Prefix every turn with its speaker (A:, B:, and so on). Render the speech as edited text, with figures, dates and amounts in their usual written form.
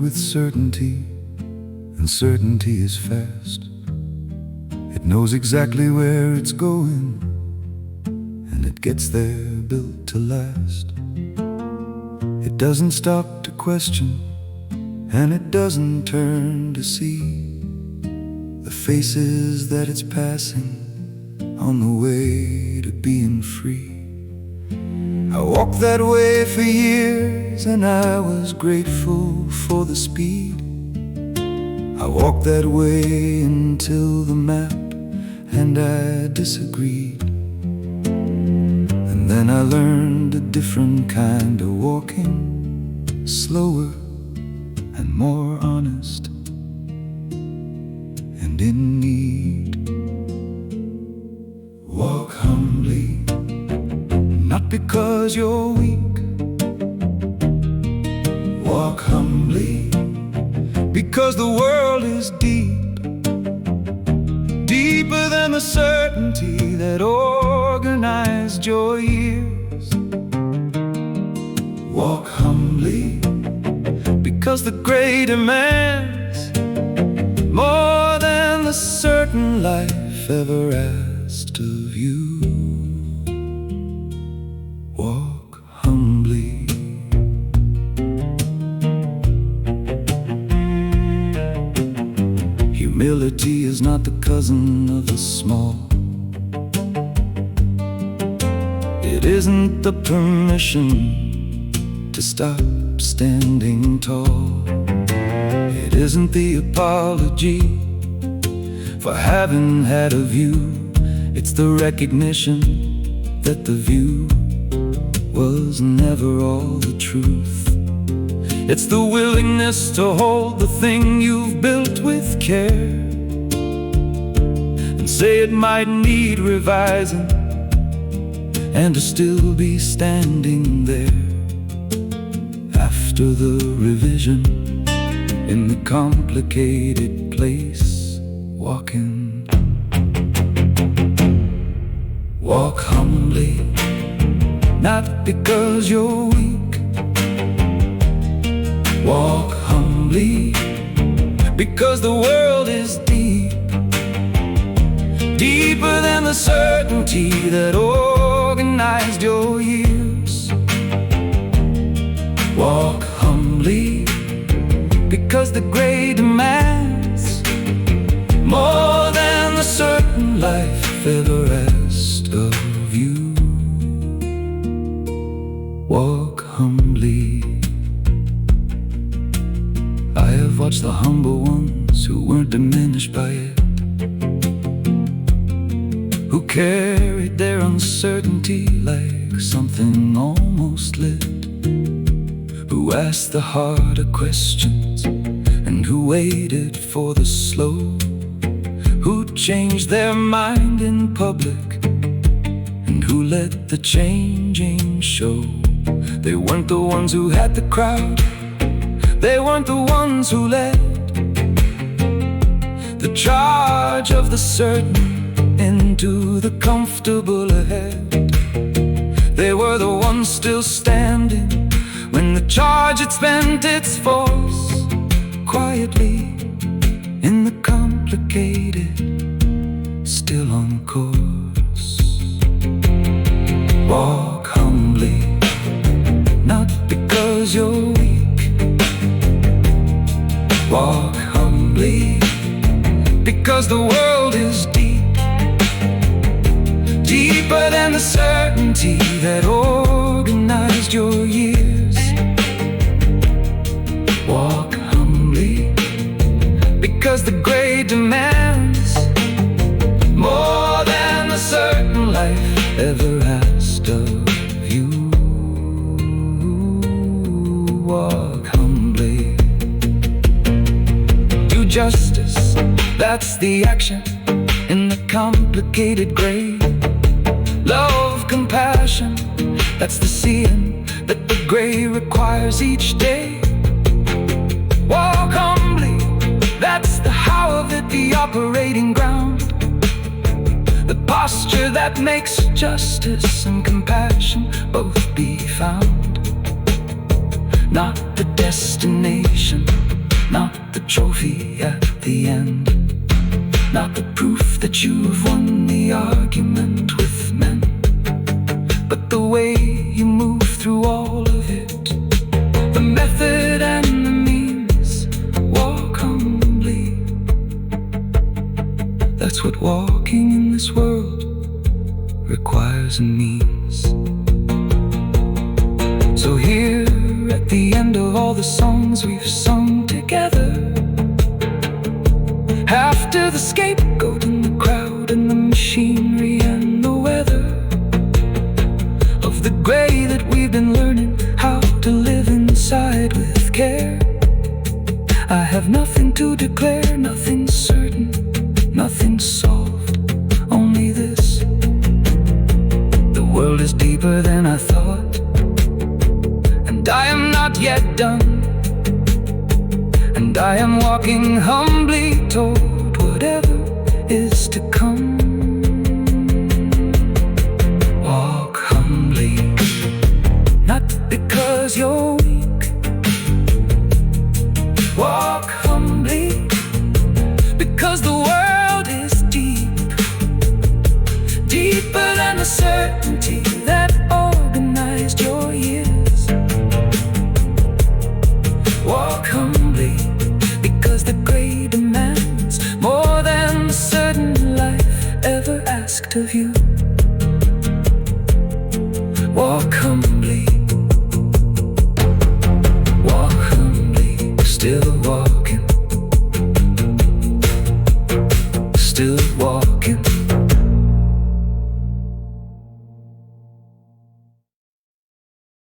A: with certainty, and certainty is fast. It knows exactly where it's going, and it gets there built to last. It doesn't stop to question, and it doesn't turn to see the faces that it's passing on the way to being free. I walked that way for years, and I was grateful for the speed. I walked that way until the map and I disagreed. And then I learned a different kind of walking, slower and more honest and in need. Walk humbly, not because you're weak. Walk humbly, because the world is deep, deeper than the certainty that organized your years. Walk humbly, because the gray demands more than the certain life ever asked of you. Walk humbly. Humility is not the cousin of the small. It isn't the permission to stop standing tall. It isn't the apology for having had a view. It's the recognition that the view was never all the truth. It's the willingness to hold the thing you've built with care and say it might need revising, and to still be standing there after the revision in the complicated place. Walking. Walk humbly, not because you're weak. Walk humbly, because the world is deep, deeper than the certainty that organized your years. Walk humbly, because the gray demands more than the certain life ever asked of you. Walk humbly. I have watched the humble ones who weren't diminished by it, who carried their uncertainty like something almost lit, who asked the harder questions and who waited for the slow, who changed their mind in public and who let the changing show. They weren't the ones who had the crowd, they weren't the ones who led the charge of the certain into the comfortable ahead. They were the ones still standing when the charge had spent its force, quietly in the complicated, still on course. Walk humbly, not because you're weak. Walk humbly, because the world is deep, deeper than the certainty that organized your years. Walk humbly, because the gray demands more than the certain life ever asked of you. Walk humbly. Do justice, that's the action in the complicated gray. Love compassion, that's the seeing that the gray requires each day. Walk humbly, that's the how of it, the operating ground, the posture that makes justice and compassion both be found. Not the destination, trophy at the end, not the proof that you've won the argument with men, but the way you move through all of it, the method and the means. Walk humbly. That's what walking in this world requires and means. So here at the end of all the songs we've sung together, after the scapegoat and the crowd and the machinery and the weather, of the gray that we've been learning how to live inside with care, I have nothing to declare, nothing certain, nothing solved, only this: the world is deeper than I thought, and I am not yet done, and I am walking humbly toward whatever is to come. Walk humbly, not because you're weak. Walk humbly, because the world is deep, deeper than the certainty that organized your years. Walk humbly, because the gray demands more than the certain life ever asked of you.